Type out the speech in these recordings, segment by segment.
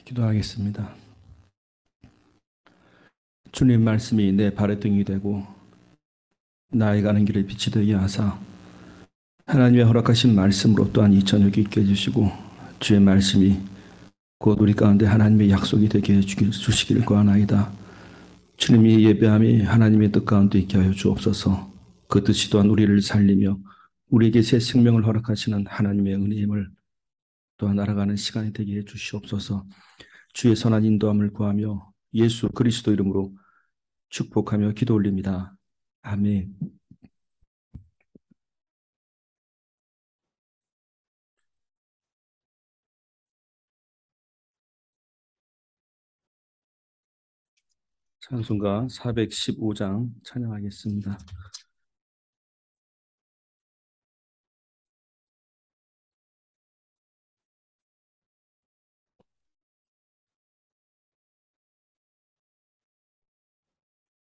기도하겠습니다. 주님 말씀이 내 발의 등이 되고 나의 가는 길에 빛이 되게 하사 하나님의 허락하신 말씀으로 또한 이 저녁에 있게 해주시고 주의 말씀이 곧 우리 가운데 하나님의 약속이 되게 해주시기를 구하나이다. 주님이 예배함이 하나님의 뜻 가운데 있게 하여 주옵소서. 그 뜻이 또한 우리를 살리며 우리에게 새 생명을 허락하시는 하나님의 은혜임을 또한 알아가는 시간이 되게 해 주시옵소서. 주의 선한 인도함을 구하며 예수 그리스도 이름으로 축복하며 기도 올립니다. 아멘. 찬송가 415장 찬양하겠습니다.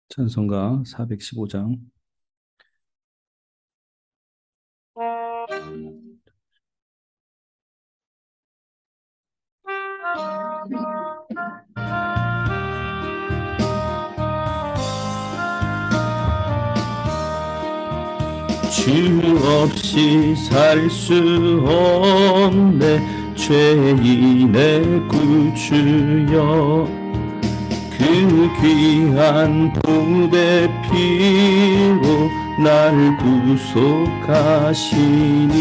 찬송가 415장. 주 없이 살 수 없네 죄인의 구주여, 그 귀한 보배 피로 날 구속하시니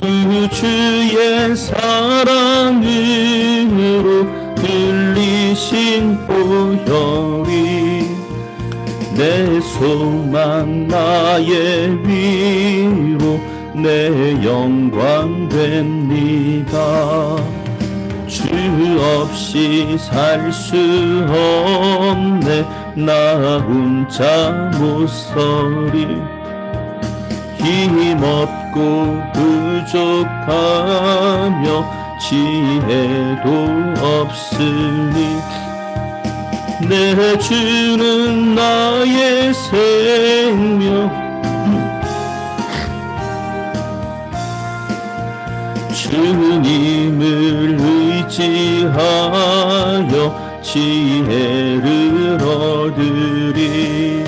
구주의 사랑으로 흘리신 보혈이 내 소망 나의 위로 내 영광 됩니다. 주 없이 살 수 없네 나 혼자 못 서리. 힘없고 부족하며 지혜도 없으니 내 주는 나의 생명, 주님을 의지하여 지혜를 얻으리.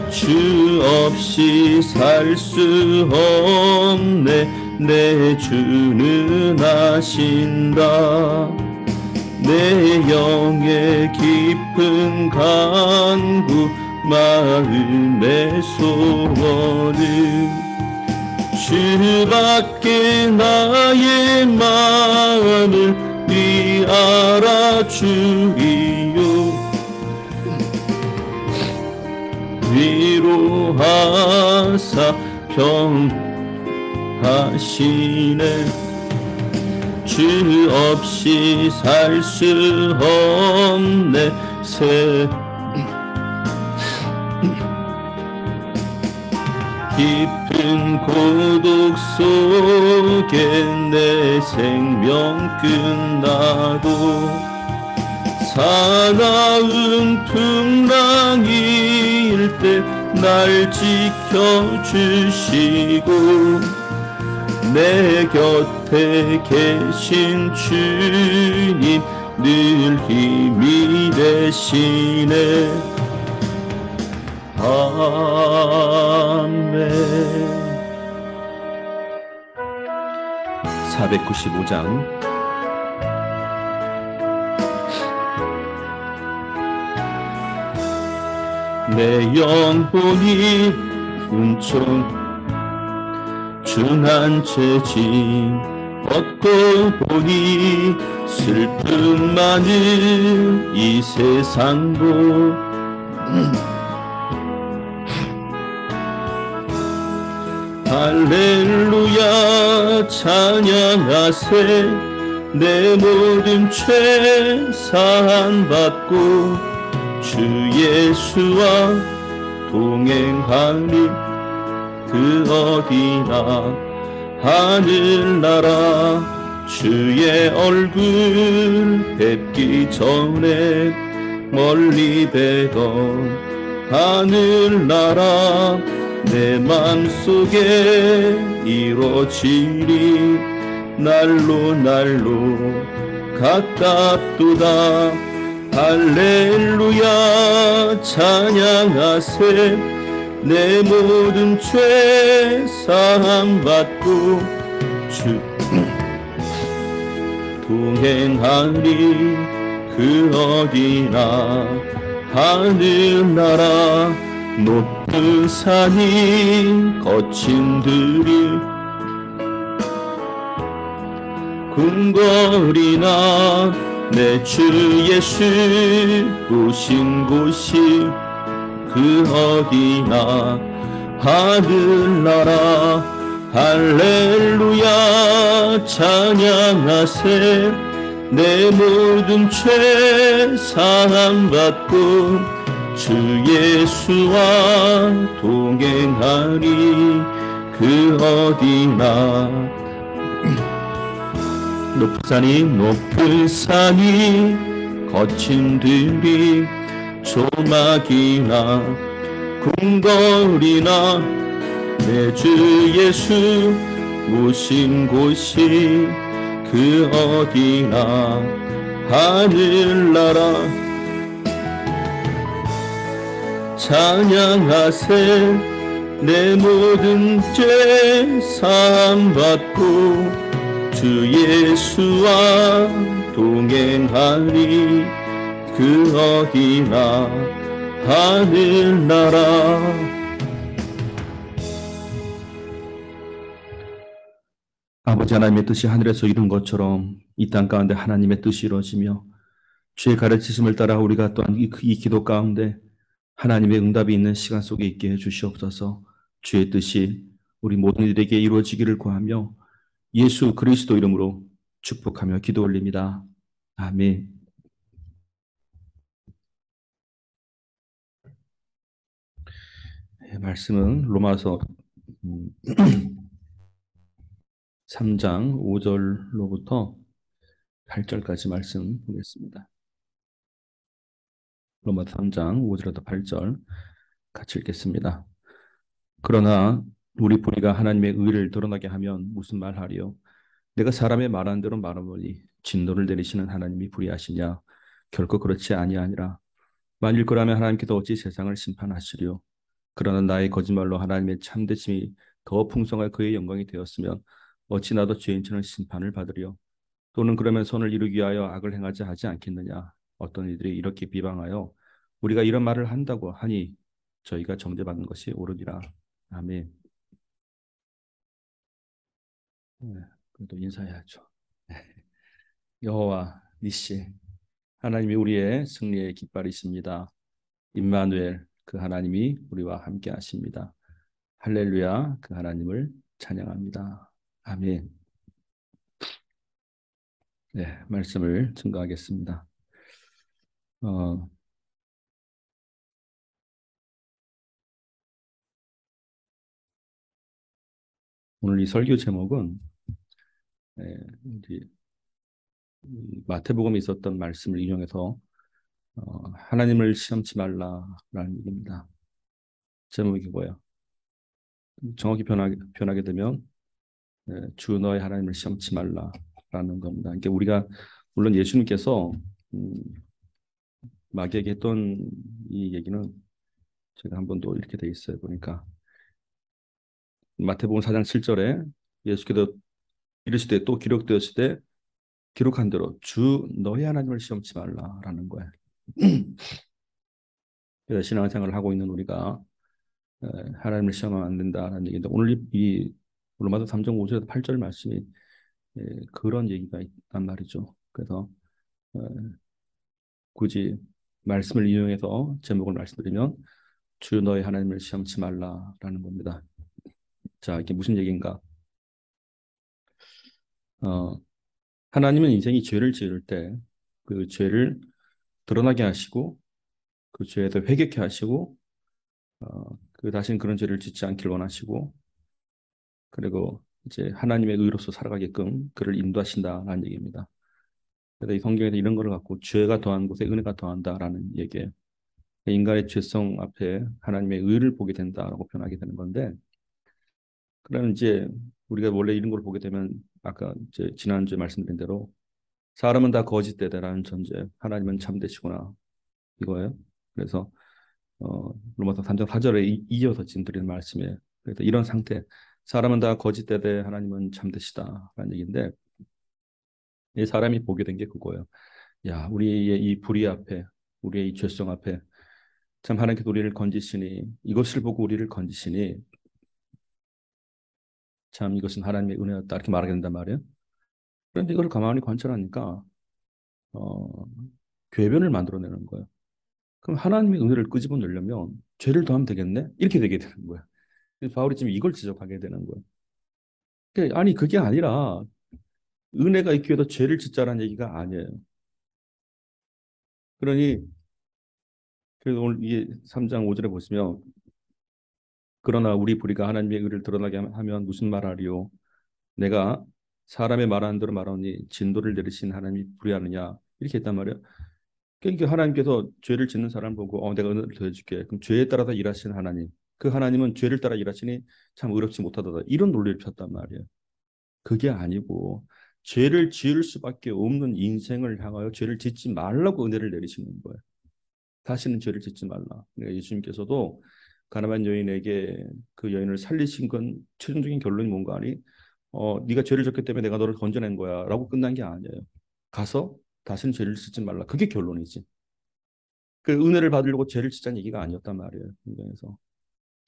주 없이 살 수 없네 내 주는 아신다. 내 영의 깊은 간구 마음의 소원을 주밖에 나의 마음을 알아주리요. 위로하사 평하시네. 주 없이 살 수 없네 새 깊은 고독 속에 내 생명 끝나도 사나운 풍랑일 때 날 지켜주시고 내 곁에 계신 주님 늘 힘이 되시네. 아멘. 495장. 내 영혼이 은총 준한 채짐 얻고 보니 슬픔 많은 이 세상도 할렐루야 찬양하세. 내 모든 죄 사함받고 주 예수와 동행하니 그 어디나 하늘나라 주의 얼굴 뵙기 전에 멀리 뵈던 하늘나라 내 맘속에 이루어지리. 날로 날로 가깝도다. 할렐루야 찬양하세. 내 모든 죄 사함 받고 주 동행하리 그 어디나. 하늘나라 높은 산이 거친 들이 궁궐이나 내 주 예수 오신 곳이 그 어디나. 하늘나라 할렐루야 찬양하세. 내 모든 죄 사함 받고 주 예수와 동행하리 그 어디나. 높은 산이 거친 들이 조막이나 궁궐이나 내 주 예수 모신 곳이 그 어디나. 하늘나라 찬양하세. 내 모든 죄 사함 받고 주 예수와 동행하리 그 어디나. 하늘나라. 아버지 하나님의 뜻이 하늘에서 이룬 것처럼 이 땅 가운데 하나님의 뜻이 이루어지며 주의 가르치심을 따라 우리가 또한 이 기도 가운데 하나님의 응답이 있는 시간 속에 있게 해주시옵소서. 주의 뜻이 우리 모든 이들에게 이루어지기를 구하며 예수 그리스도 이름으로 축복하며 기도 올립니다. 아멘. 말씀은 로마서 3장 5절로부터 8절까지 말씀 보겠습니다. 로마서 3장 5절부터 8절 같이 읽겠습니다. 그러나 우리 보리가 하나님의 의를 드러나게 하면 무슨 말하리요? 내가 사람의 말하는 대로 말하노니 진노를 내리시는 하나님이 불의하시냐? 결코 그렇지 아니하니라. 만일 그라면 하나님께서 어찌 세상을 심판하시리요? 그러나 나의 거짓말로 하나님의 참되심이 더 풍성할 그의 영광이 되었으면 어찌 나도 죄인처럼 심판을 받으리요? 또는 그러면 선을 이루기 위하여 악을 행하지 하지 않겠느냐? 어떤 이들이 이렇게 비방하여 우리가 이런 말을 한다고 하니 저희가 정죄받는 것이 옳으리라. 아멘. 그래도 인사해야죠. 여호와 니시 하나님이 우리의 승리의 깃발이십니다. 임마누엘 그 하나님이 우리와 함께 하십니다. 할렐루야 그 하나님을 찬양합니다. 아멘. 네, 말씀을 증거하겠습니다. 어, 오늘 이 설교 제목은 우리 마태복음에 있었던 말씀을 인용해서 하나님을 시험치 말라라는 얘기입니다. 제목이 뭐예요? 정확히 변하게 되면 주 너의 하나님을 시험치 말라라는 겁니다. 그러니까 우리가 물론 예수님께서 마귀에게 했던 이 얘기는 제가 한번 또 이렇게 돼 있어요. 보니까 마태복음 4장 7절에 예수께서 이르시되 또 기록되었을 때 기록한 대로 주 너의 하나님을 시험치 말라라는 거예요. 그래서 신앙생활을 하고 있는 우리가 하나님을 시험하면 안 된다라는 얘기인데 오늘 이 로마서 3장 5절에서 8절 말씀이 그런 얘기가 있단 말이죠. 그래서 굳이 말씀을 이용해서 제목을 말씀드리면 주 너의 하나님을 시험치 말라라는 겁니다. 자, 이게 무슨 얘기인가? 하나님은 인생이 죄를 지을 때 그 죄를 드러나게 하시고 그 죄에 대해 회개케 하시고 그 다시는 그런 죄를 짓지 않길 원하시고 그리고 이제 하나님의 의로서 살아가게끔 그를 인도하신다라는 얘기입니다. 그래서 이 성경에서 이런 거를 갖고 죄가 더한 곳에 은혜가 더한다라는 얘기예요. 인간의 죄성 앞에 하나님의 의를 보게 된다라고 표현하게 되는 건데 그러면 이제 우리가 원래 이런 걸 보게 되면 아까 이제 지난주에 말씀드린 대로 사람은 다 거짓되다라는 전제, 하나님은 참되시구나 이거예요. 그래서 로마서 3장 4절에 이어서 지금 드리는 말씀이에요. 그래서 이런 상태, 사람은 다 거짓되되 하나님은 참되시다라는 얘기인데, 이 사람이 보게 된 게 그거예요. 야, 우리의 이 불의 앞에, 우리의 이 죄성 앞에 참 하나님께서 우리를 건지시니, 이것을 보고 우리를 건지시니 참 이것은 하나님의 은혜였다 이렇게 말하게 된단 말이에요. 그런데 이걸 가만히 관찰하니까 어, 궤변을 만들어내는 거예요. 그럼 하나님의 은혜를 끄집어내려면 죄를 더하면 되겠네? 이렇게 되게 되는 거예요. 그래서 바울이 지금 이걸 지적하게 되는 거예요. 아니 그게 아니라 은혜가 있기 위해서 죄를 짓자라는 얘기가 아니에요. 그러니 그래서 오늘 이 3장 5절에 보시면 그러나 우리 불의가 하나님의 의를 드러나게 하면 무슨 말하리요? 내가 사람의 말하는 대로 말하니 진도를 내리신 하나님이 불의하느냐? 이렇게 했단 말이에요. 그러니까 하나님께서 죄를 짓는 사람을 보고 내가 은혜를 더해줄게. 그럼 죄에 따라서 일하시는 하나님. 그 하나님은 죄를 따라 일하시니 참 의롭지 못하다. 이런 논리를 폈단 말이에요. 그게 아니고 죄를 지을 수밖에 없는 인생을 향하여 죄를 짓지 말라고 은혜를 내리시는 거예요. 다시는 죄를 짓지 말라. 그러니까 예수님께서도 가나안 여인에게 그 여인을 살리신 건 최종적인 결론이 뭔가 하니 네가 죄를 졌기 때문에 내가 너를 건져낸 거야라고 끝난 게 아니에요. 가서 다시는 죄를 짓지 말라. 그게 결론이지. 그 은혜를 받으려고 죄를 짓자는 얘기가 아니었단 말이에요. 그래서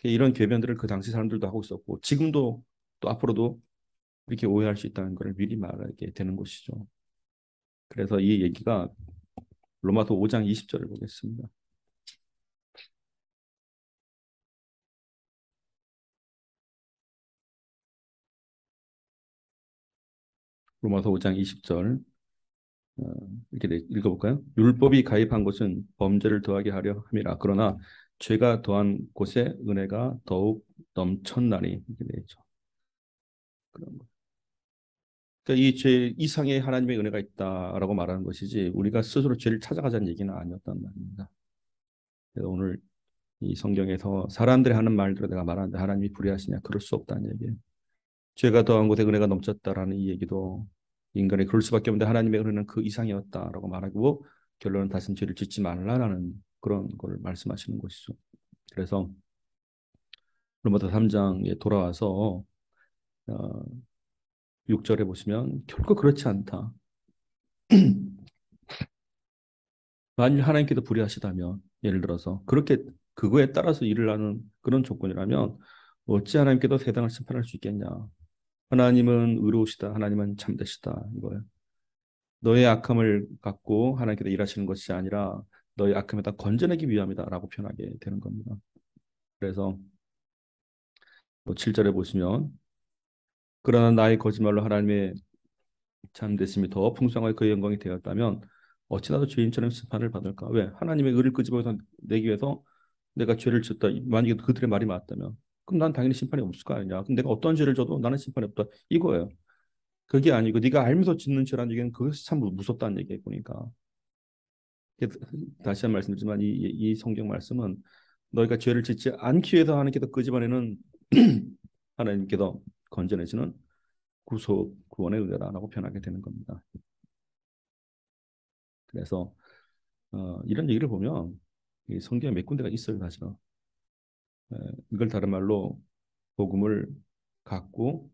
이런 궤변들을 그 당시 사람들도 하고 있었고 지금도 또 앞으로도 이렇게 오해할 수 있다는 걸 미리 말하게 되는 것이죠. 그래서 이 얘기가 로마서 5장 20절을 보겠습니다. 로마서 5장 20절 이렇게 읽어볼까요? 율법이 가입한 것은 범죄를 더하게 하려 함이라. 그러나 죄가 더한 곳에 은혜가 더욱 넘쳤나니 이렇게 되죠. 그런 거. 그러니까 이 죄 이상의 하나님의 은혜가 있다라고 말하는 것이지 우리가 스스로 죄를 찾아가자는 얘기는 아니었단 말입니다. 그래서 오늘 이 성경에서 사람들이 하는 말대로 내가 말하는데 하나님이 불의하시냐? 그럴 수 없다는 얘기예요. 죄가 더한 곳에 은혜가 넘쳤다라는 이 얘기도 인간이 그럴 수밖에 없는데 하나님의 은혜는 그 이상이었다라고 말하고 결론은 다시는 죄를 짓지 말라라는 그런 걸 말씀하시는 것이죠. 그래서 로마서 3장에 돌아와서 어, 6절에 보시면 결코 그렇지 않다. 만일 하나님께서 불의하시다면 예를 들어서 그렇게 그거에 따라서 일을 하는 그런 조건이라면 어찌 하나님께서 세상을 심판할 수 있겠냐. 하나님은 의로우시다. 하나님은 참되시다. 이거예요. 너의 악함을 갖고 하나님께서 일하시는 것이 아니라 너의 악함에다 건져내기 위함이다라고 표현하게 되는 겁니다. 그래서 7절에 보시면 그러나 나의 거짓말로 하나님의 참되심이 더 풍성하게 그의 영광이 되었다면 어찌나 더 죄인처럼 심판을 받을까? 왜? 하나님의 의를 끄집어서 내기 위해서 내가 죄를 졌다. 만약에 그들의 말이 맞다면 그럼 난 당연히 심판이 없을 거 아니냐. 그럼 내가 어떤 죄를 져도 나는 심판이 없다. 이거예요. 그게 아니고 네가 알면서 짓는 죄라는 얘기는 그것이 참 무섭다는 얘기예요. 보니까. 다시 한 번 말씀드리지만 이 성경 말씀은 너희가 죄를 짓지 않기 위해서 하나님께서 끄집어내는 하나님께서 건져내시는 구속 구원의 은혜라고 표현하게 되는 겁니다. 그래서 이런 얘기를 보면 이 성경에 몇 군데가 있어요, 사실은. 이걸 다른 말로 복음을 갖고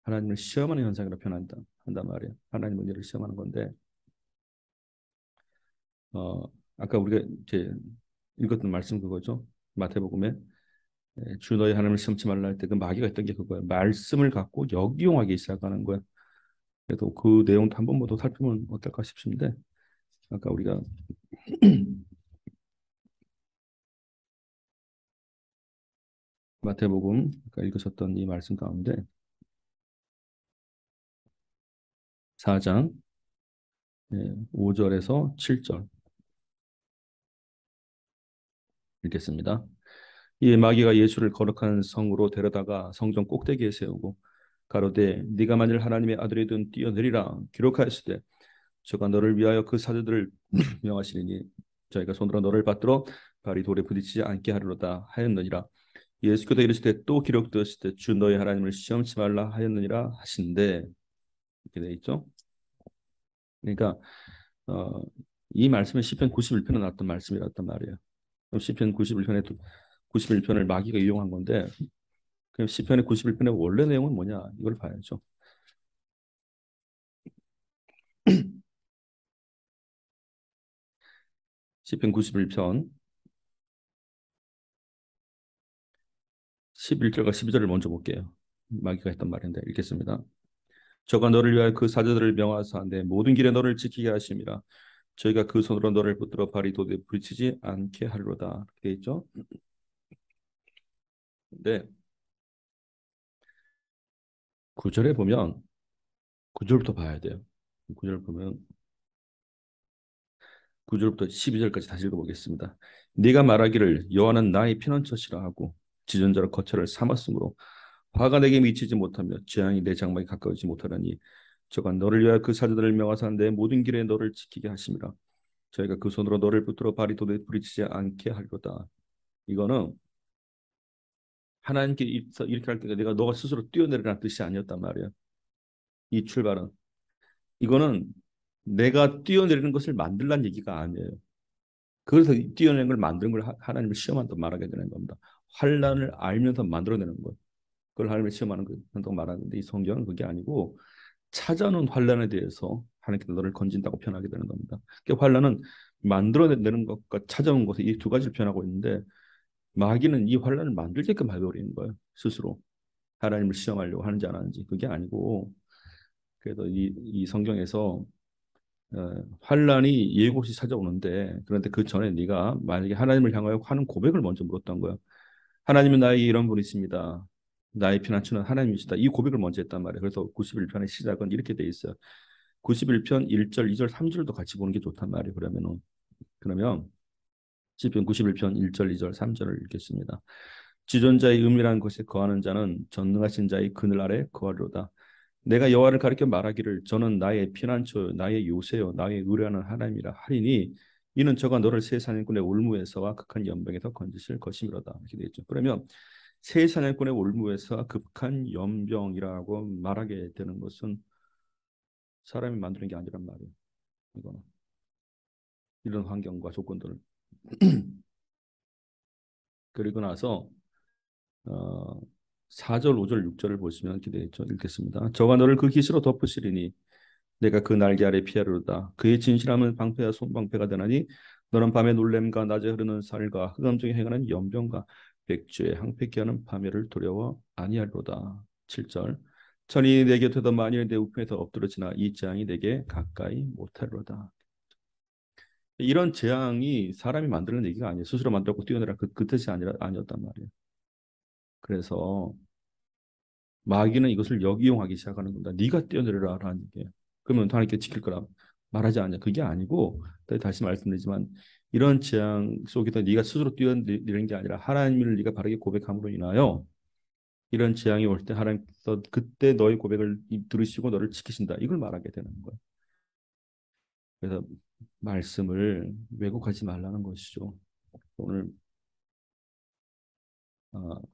하나님을 시험하는 현상이라고 한단 말이에요. 하나님 은혜를 시험하는 건데 어, 아까 우리가 이제 읽었던 말씀 그거죠. 마태복음에 주 너희 하나님을 시험치 말라 할 때 그 마귀가 했던 게 그거예요. 말씀을 갖고 역이용하기 시작하는 거예요. 그래서 그 내용도 한 번 더 살펴보면 어떨까 싶습니다. 아까 우리가 마태복음 아까 읽으셨던 이 말씀 가운데 4장 5절에서 7절 읽겠습니다. 이 마귀가 예수를 거룩한 성으로 데려다가 성전 꼭대기에 세우고 가로되 네가 만일 하나님의 아들이든 뛰어내리라 기록하였으되 저가 너를 위하여 그 사자들을 명하시리니 저희가 손으로 너를 받들어 발이 돌에 부딪히지 않게 하리로다 하였느니라. 예수께서 이르시되 또 기록되었을 때 주 너희 하나님을 시험치 말라 하였느니라 하신대 이렇게 돼 있죠. 그러니까 어, 이 말씀은 시편 91편에 나왔던 말씀이었단 말이에요. 그럼 시편 91편에 91편을 마귀가 이용한 건데 그럼 시편의 91편의 원래 내용은 뭐냐 이걸 봐야죠. 시편 91편 11절과 12절을 먼저 볼게요. 마귀가 했던 말인데 읽겠습니다. 저가 너를 위하여 그 사자들을 명하사 내 모든 길에 너를 지키게 하심이라. 저희가 그 손으로 너를 붙들어 발이 도에 부딪히지 않게 하리로다. 이렇게 돼 있죠. 근데 9절에 보면 9절부터 봐야 돼요. 9절 보면 9절부터 12절까지 다시 읽어보겠습니다. 네가 말하기를 여호와는 나의 피난처시라 하고 지존자로 거처를 삼았으므로 화가 내게 미치지 못하며 재앙이 내 장막에 가까우지 못하라니 저가 너를 위하여 그 사자들을 명하사 내 모든 길에 너를 지키게 하심이라. 저희가 그 손으로 너를 붙들어 발이 도에 부딪히지 않게 하리로다. 이거는 하나님께 이렇게 할 때가 내가 너가 스스로 뛰어내리라는 뜻이 아니었단 말이야. 이 출발은 이거는 내가 뛰어내리는 것을 만들란 얘기가 아니에요. 그래서 뛰어내는 걸 만드는 걸 하나님을 시험한다 말하게 되는 겁니다. 환란을 알면서 만들어내는 것. 그걸 하나님을 시험하는 것다고 말하는데 이 성경은 그게 아니고 찾아오는 환란에 대해서 하나님께서 너를 건진다고 표현하게 되는 겁니다. 그러니까 환란은 만들어내는 것과 찾아온 것을 이 두 가지를 표현하고 있는데 마귀는 이 환란을 만들게끔 해버리는 거예요. 스스로. 하나님을 시험하려고 하는지 안 하는지 그게 아니고 그래도 이 성경에서 환란이 예고 없이 찾아오는데 그런데 그 전에 네가 만약에 하나님을 향하여 하는 고백을 먼저 물었던 거야. 하나님은 나에게 이런 분이십니다. 나의 피난처는 하나님이시다. 이 고백을 먼저 했단 말이에요. 그래서 91편의 시작은 이렇게 돼 있어요. 91편 1절, 2절, 3절도 같이 보는 게 좋단 말이에요. 그러면 시편 91편 1절, 2절, 3절을 읽겠습니다. 지존자의 은밀한 곳에 거하는 자는 전능하신 자의 그늘 아래 거하리로다. 내가 여호와를 가리켜 말하기를 저는 나의 피난처 나의 요새요 나의 의뢰하는 하나님이라 하리니 이는 저가 너를 새 사냥꾼의 올무에서와 극한 연병에서 건지실 것이미로다. 이렇게 되어 있죠. 그러면 새 사냥꾼의 올무에서 극한 연병이라고 말하게 되는 것은 사람이 만드는 게 아니란 말이에요. 이거는 이런 환경과 조건들을 그리고 나서 어, 4절, 5절, 6절을 보시면 이렇게 되어 있죠. 읽겠습니다. 저가 너를 그 기스로 덮으시리니 내가 그 날개 아래 피하리로다. 그의 진실함은 방패와 손방패가 되나니 너는 밤에 놀램과 낮에 흐르는 살과 흑암 중에 행하는 연병과 백주에 항패케 하는 파멸을 두려워 아니하리로다. 7절 천이 내 곁에도 만일 내 우편에서 엎드러지나 이 재앙이 내게 가까이 못하리로다. 이런 재앙이 사람이 만드는 얘기가 아니에요. 스스로 만들고 뛰어내라 그 뜻이 아니었단 말이에요. 그래서 마귀는 이것을 역이용하기 시작하는 겁니다. 네가 뛰어내려라라는 얘기예요. 그러면 하나님께 지킬 거라 말하지 않냐. 그게 아니고 다시 말씀드리지만 이런 재앙 속에서 네가 스스로 뛰어내리는 게 아니라 하나님을 네가 바르게 고백함으로 인하여 이런 재앙이 올 때 하나님께서 그때 너의 고백을 들으시고 너를 지키신다. 이걸 말하게 되는 거예요. 그래서 말씀을 왜곡하지 말라는 것이죠. 오늘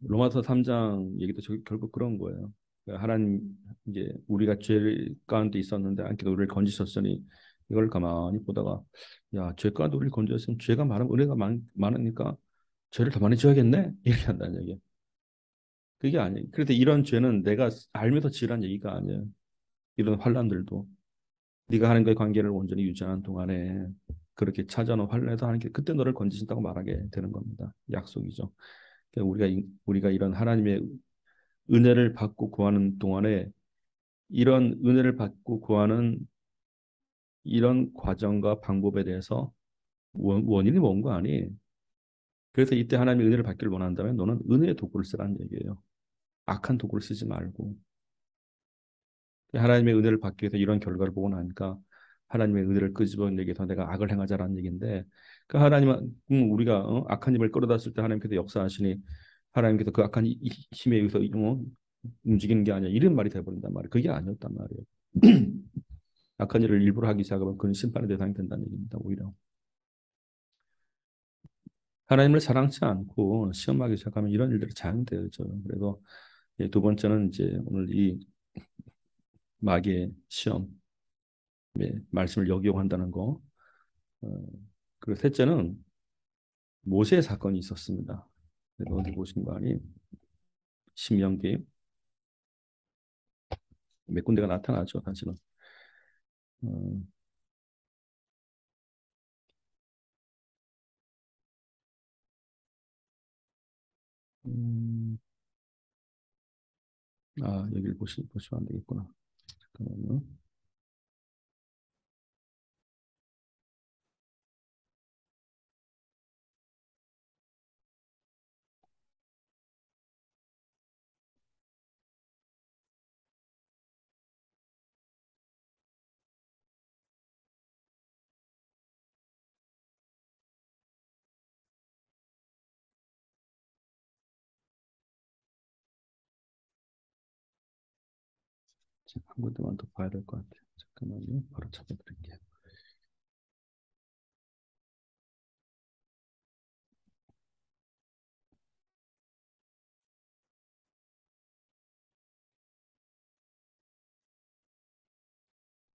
로마서 3장 얘기도 결국 그런 거예요. 그러니까 하나님 이제 우리가 죄 가운데 있었는데 하나님께서 우리를 건지셨으니 이걸 가만히 보다가 야, 죄 가운데 우리를 건졌으면 죄가 많으면 은혜가 많으니까 죄를 더 많이 지어야겠네 이렇게 한다는 얘기예요. 그게 아니에요. 그런데 이런 죄는 내가 알면서 지으란 얘기가 아니에요. 이런 환란들도 네가 하나님과의 관계를 온전히 유지하는 동안에 그렇게 찾아오는 환란에서 하나님께 그때 너를 건지신다고 말하게 되는 겁니다. 약속이죠. 그러니까 우리가 이런 하나님의 은혜를 받고 구하는 동안에 이런 은혜를 받고 구하는 이런 과정과 방법에 대해서 원인이 뭔거 아니? 그래서 이때 하나님의 은혜를 받기를 원한다면 너는 은혜의 도구를 쓰라는 얘기예요. 악한 도구를 쓰지 말고 하나님의 은혜를 받기 위해서 이런 결과를 보고 나니까 하나님의 은혜를 끄집어내기 위해서 내가 악을 행하자라는 얘기인데 그 하나님은 우리가 악한 힘을 끌어다 쓸 때 하나님께서 역사하시니 하나님께서 그 악한 힘에 의해서 움직이는 게 아니야 이런 말이 돼버린단 말이에요. 그게 아니었단 말이에요. 악한 일을 일부러 하기 시작하면 그는 심판의 대상이 된다는 얘기입니다. 오히려 하나님을 사랑치 않고 시험하기 시작하면 이런 일들이 자연되죠. 그래서 두 번째는 이제 오늘 이 마귀의 시험 예, 말씀을 역이용한다는 거. 어, 그리고 셋째는 모세 사건이 있었습니다. 어디 보신 거 아니? 신명기 몇 군데가 나타나죠, 사실은. 어, 음, 여기를 보시면 안 되겠구나. 잠깐만요. 한 군데만 더 봐야 될 것 같아요. 잠깐만요. 바로 찾아드릴게요.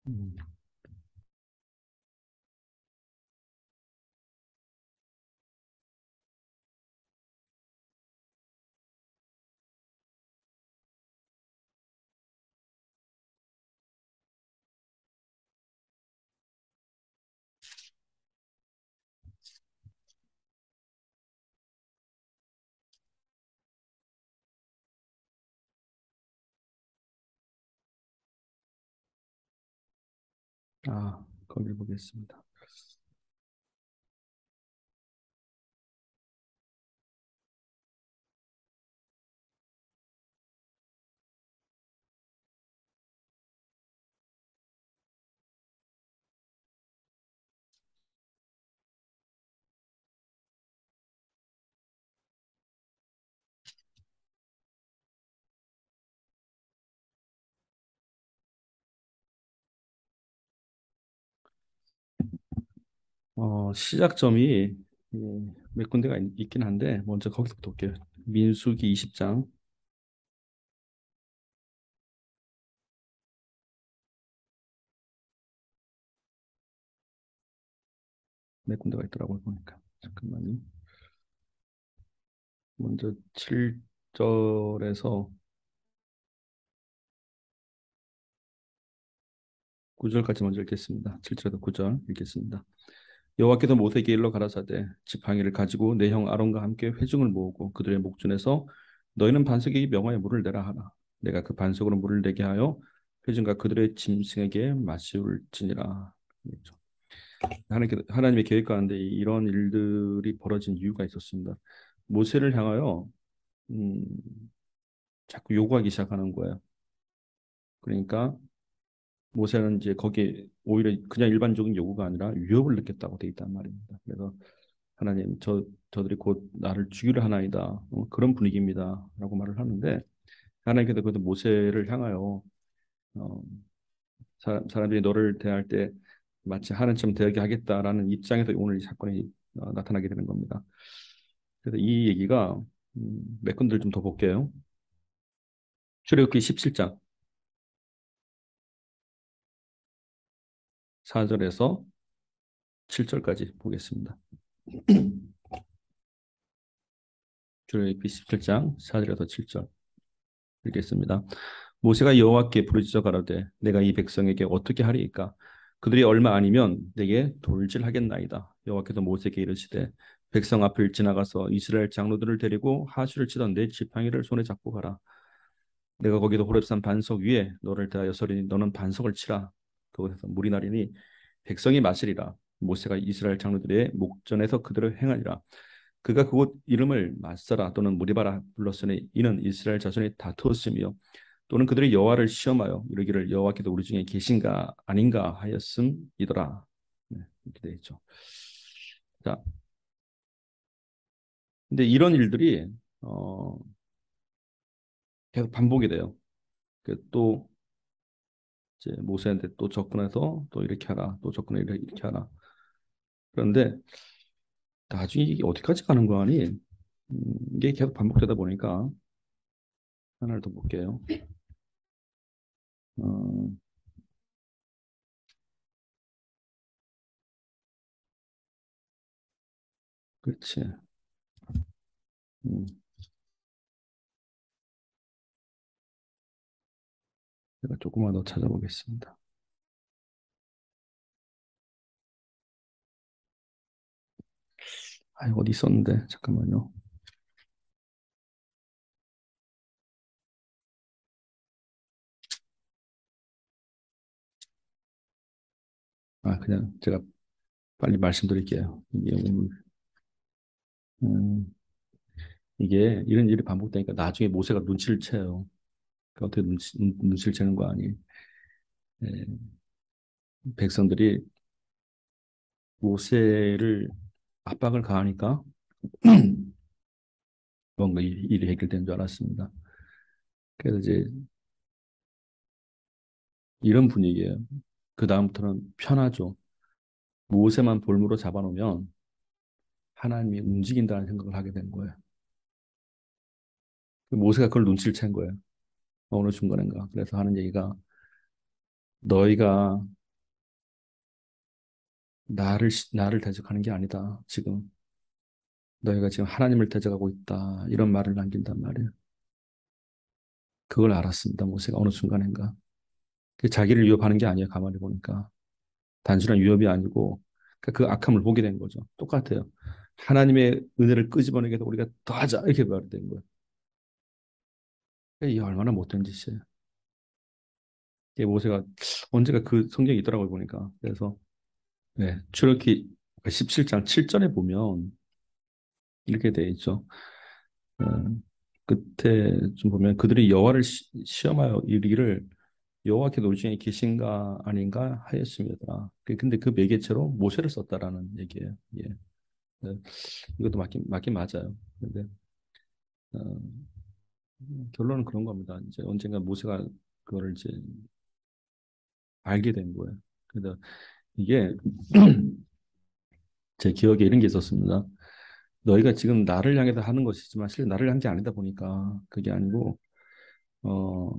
음, 거길 보겠습니다. 시작점이 예, 몇 군데가 있긴 한데 먼저 거기서부터 볼게요. 민수기 20장 몇 군데가 있더라고요 보니까. 잠깐만요. 먼저 7절에서 9절까지 먼저 읽겠습니다. 7절에서 9절 읽겠습니다. 여호와께서 모세에게 일러 가라사대 지팡이를 가지고 내 형 아론과 함께 회중을 모으고 그들의 목전에서 너희는 반석에게 명하여 물을 내라 하라. 내가 그 반석으로 물을 내게 하여 회중과 그들의 짐승에게 마시울지니라. 하나님의 계획 가운데 이런 일들이 벌어진 이유가 있었습니다. 모세를 향하여 음, 자꾸 요구하기 시작하는 거예요. 그러니까 모세는 이제 거기에 오히려 그냥 일반적인 요구가 아니라 위협을 느꼈다고 돼 있단 말입니다. 그래서 하나님 저들이 곧 나를 죽이려 하나이다. 그런 분위기입니다라고 말을 하는데 하나님께서 그래도 모세를 향하여 어, 사람들이 너를 대할 때 마치 하나님처럼 대하게 하겠다라는 입장에서 오늘 이 사건이 나타나게 되는 겁니다. 그래서 이 얘기가 몇 군데를 좀 더 볼게요. 출애굽기 17장 4절에서 7절까지 보겠습니다. 출애굽기 17장 4절에서 7절 읽겠습니다. 모세가 여호와께 부르짖어 가로되 내가 이 백성에게 어떻게 하리이까 그들이 얼마 아니면 내게 돌질하겠나이다. 여호와께서 모세에게 이르시되 백성 앞을 지나가서 이스라엘 장로들을 데리고 하수를 치던 내 지팡이를 손에 잡고 가라. 내가 거기도 호렙산 반석 위에 너를 대하여 서리니 너는 반석을 치라. 그곳에서 물이 나리니 백성이 마시리라. 모세가 이스라엘 장로들의 목전에서 그들을 행하리라. 그가 그곳 이름을 마사라 또는 무리바라 불렀으니 이는 이스라엘 자손이 다투었으며 또는 그들이 여호와를 시험하여 이르기를 여호와께서 우리 중에 계신가 아닌가 하였음이더라. 네, 이렇게 되어 있죠. 자, 근데 이런 일들이 어, 계속 반복이 돼요. 또 이제 모세한테 또 접근해서 또 이렇게 하라, 또 접근해 이렇게 하라. 그런데 나중에 이게 어디까지 가는 거 아니? 이게 계속 반복되다 보니까 하나를 더 볼게요. 어, 그렇지. 음, 제가 조금만 더 찾아보겠습니다. 아, 어디 있었는데? 잠깐만요. 아, 그냥 제가 빨리 말씀드릴게요. 이게 오늘, 음, 이게 이런 일이 반복되니까 나중에 모세가 눈치를 채요. 그 어떻게 눈치를 채는 거 아니? 예, 백성들이 모세를 압박을 가하니까 뭔가 일이 해결된 줄 알았습니다. 그래서 이제 이런 분위기예요. 그 다음부터는 편하죠. 모세만 볼모로 잡아놓으면 하나님이 움직인다는 생각을 하게 된 거예요. 모세가 그걸 눈치를 챈 거예요. 어느 순간인가. 그래서 하는 얘기가 너희가 나를 대적하는 게 아니다. 지금 너희가 지금 하나님을 대적하고 있다. 이런 말을 남긴단 말이에요. 그걸 알았습니다. 모세가 어느 순간인가. 자기를 위협하는 게 아니에요. 가만히 보니까. 단순한 위협이 아니고 그 악함을 보게 된 거죠. 똑같아요. 하나님의 은혜를 끄집어내게 해서 우리가 더하자 이렇게 말된 거예요. 이게 얼마나 못된 짓이에요. 이게 모세가 언제가 그 성경이 있더라고요 보니까. 그래서 네, 출애굽기 17장 7절에 보면 이렇게 돼 있죠. 어, 끝에 좀 보면 그들이 여호와를 시험하여 이르기를 여호와께서 우리 중에 계신가 아닌가 하였습니다. 근데 그 매개체로 모세를 썼다라는 얘기예요. 예. 네, 이것도 맞긴 맞아요. 근데 어, 결론은 그런 겁니다. 이제 언젠가 모세가 그거를 이제 알게 된 거예요. 그래서 이게 제 기억에 이런 게 있었습니다. 너희가 지금 나를 향해서 하는 것이지만 실은 나를 향한 게 아니다 보니까 그게 아니고 어,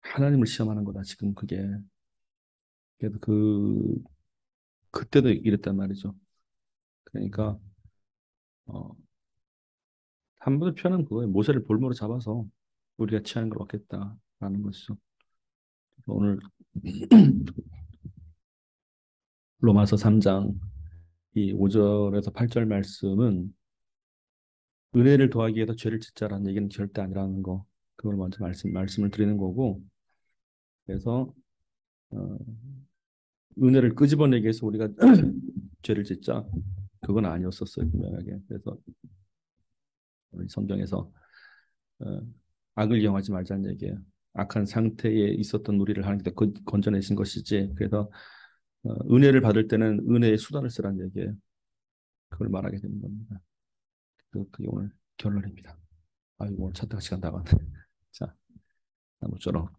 하나님을 시험하는 거다. 지금 그게 그래서 그때도 이랬단 말이죠. 그러니까 어, 한 번의 표현은 그거예요. 모세를 볼모로 잡아서 우리가 취하는 걸 얻겠다라는 것이죠. 오늘 로마서 3장 이 5절에서 8절 말씀은 은혜를 더하기 위해서 죄를 짓자라는 얘기는 절대 아니라는 거. 그걸 먼저 말씀을 드리는 거고. 그래서 어, 은혜를 끄집어내기 위해서 우리가 죄를 짓자. 그건 아니었었어요. 분명하게. 그래서 우리 성경에서 어, 악을 이용하지 말자는 얘기예요. 악한 상태에 있었던 우리를 하나님께서 건져내신 것이지. 그래서 은혜를 받을 때는 은혜의 수단을 쓰라는 얘기예요. 그걸 말하게 되는 겁니다. 그게 오늘 결론입니다. 아이고 오늘 찾다가 시간 다 갔네. 자, 아무쪼록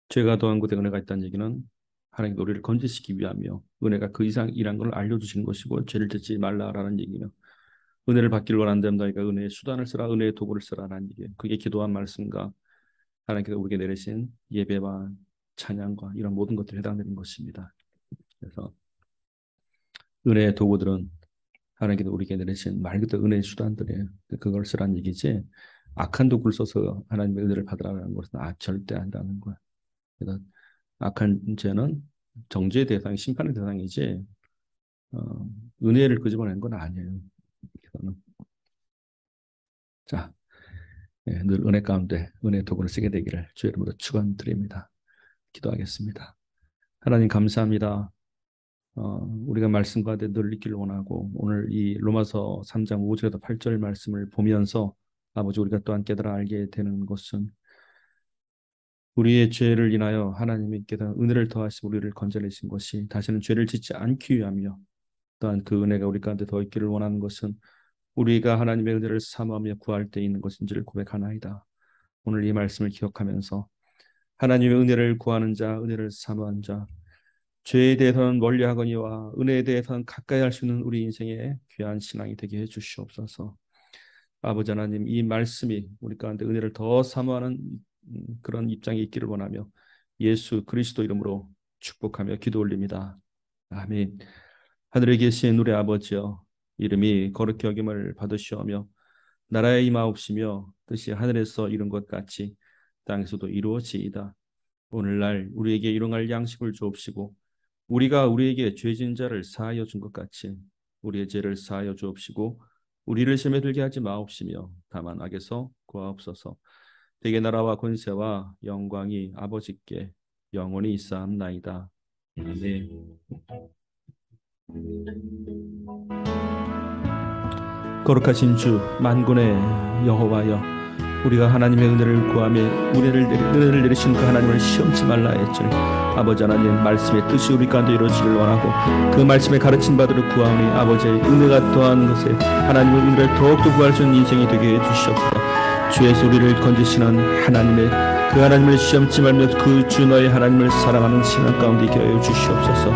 죄가 더한 곳에 은혜가 있다는 얘기는 하나님 우리를 건지시키기 위하며 은혜가 그 이상이란 걸 알려주시는 것이고 죄를 짓지 말라라는 얘기며 은혜를 받기를 원한다면 너희가 은혜의 수단을 쓰라 은혜의 도구를 쓰라라는 얘기예요. 그게 기도한 말씀과 하나님께서 우리에게 내리신 예배와 찬양과 이런 모든 것들에 해당되는 것입니다. 그래서 은혜의 도구들은 하나님께서 우리에게 내리신 말 그대로 은혜의 수단들이에요. 그걸 쓰라는 얘기지 악한 도구를 써서 하나님의 은혜를 받으라는 것은 절대 아니라는 거예요. 그래서 악한 죄는 정죄의 대상이 심판의 대상이지 어, 은혜를 끄집어낸 건 아니에요. 그거는. 자, 예, 늘 은혜 가운데 은혜 도구를 쓰게 되기를 주의 이름으로 축원드립니다. 기도하겠습니다. 하나님 감사합니다. 우리가 말씀 가운데 늘 있기를 원하고 오늘 이 로마서 3장 5절에서 8절 말씀을 보면서 아버지 우리가 또한 깨달아 알게 되는 것은 우리의 죄를 인하여 하나님께서 은혜를 더하시고 우리를 건져내신 것이 다시는 죄를 짓지 않기 위하며 또한 그 은혜가 우리 가운데 더 있기를 원하는 것은 우리가 하나님의 은혜를 사모하며 구할 때 있는 것인지를 고백하나이다. 오늘 이 말씀을 기억하면서 하나님의 은혜를 구하는 자, 은혜를 사모하는 자, 죄에 대해서는 멀리하거니와 은혜에 대해서는 가까이 할 수 있는 우리 인생의 귀한 신앙이 되게 해 주시옵소서. 아버지 하나님, 이 말씀이 우리 가운데 은혜를 더 사모하는 그런 입장이 있기를 원하며 예수 그리스도 이름으로 축복하며 기도 올립니다. 아멘. 하늘에 계신 우리 아버지여, 이름이 거룩히 여김을 받으시오며 나라의 임하옵시며 뜻이 하늘에서 이룬 것 같이 땅에서도 이루어지이다. 오늘날 우리에게 일용할 양식을 주옵시고 우리가 우리에게 죄진 자를 사하여 준 것 같이 우리의 죄를 사하여 주옵시고 우리를 시험에 들게 하지 마옵시며 다만 악에서 구하옵소서. 대개 나라와 권세와 영광이 아버지께 영원히 있사옵나이다. 아멘. 거룩하신 주 만군의 여호와여, 우리가 하나님의 은혜를 구하며 은혜를 내리신 그 하나님을 시험치 말라 했더니 아버지 하나님 말씀의 뜻이 우리 가운데 이루어지기를 원하고 그 말씀에 가르친 바들을 구하오니 아버지의 은혜가 더한 것에 하나님의 은혜를 더욱더 구할 수 있는 인생이 되게 해주시옵소서. 주에서 우리를 건지시는 하나님의 그 하나님을 시험치 말며 그 주 너의 하나님을 사랑하는 신앙 가운데 있게 하여 주시옵소서.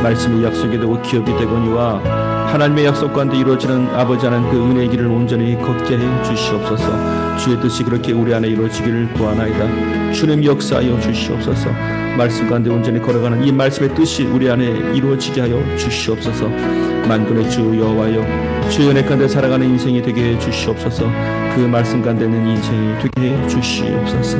말씀이 약속이 되고 기업이 되거니와 하나님의 약속 가운데 이루어지는 아버지 하나님 그 은혜의 길을 온전히 걷게 해 주시옵소서. 주의 뜻이 그렇게 우리 안에 이루어지기를 구하나이다. 주님 역사하여 주시옵소서. 말씀 가운데 온전히 걸어가는 이 말씀의 뜻이 우리 안에 이루어지게 하여 주시옵소서. 만군의 주 여호와여, 주의 은혜 가운데 살아가는 인생이 되게 해 주시옵소서. 그 말씀 가운데 있는 인생이 되게 해 주시옵소서.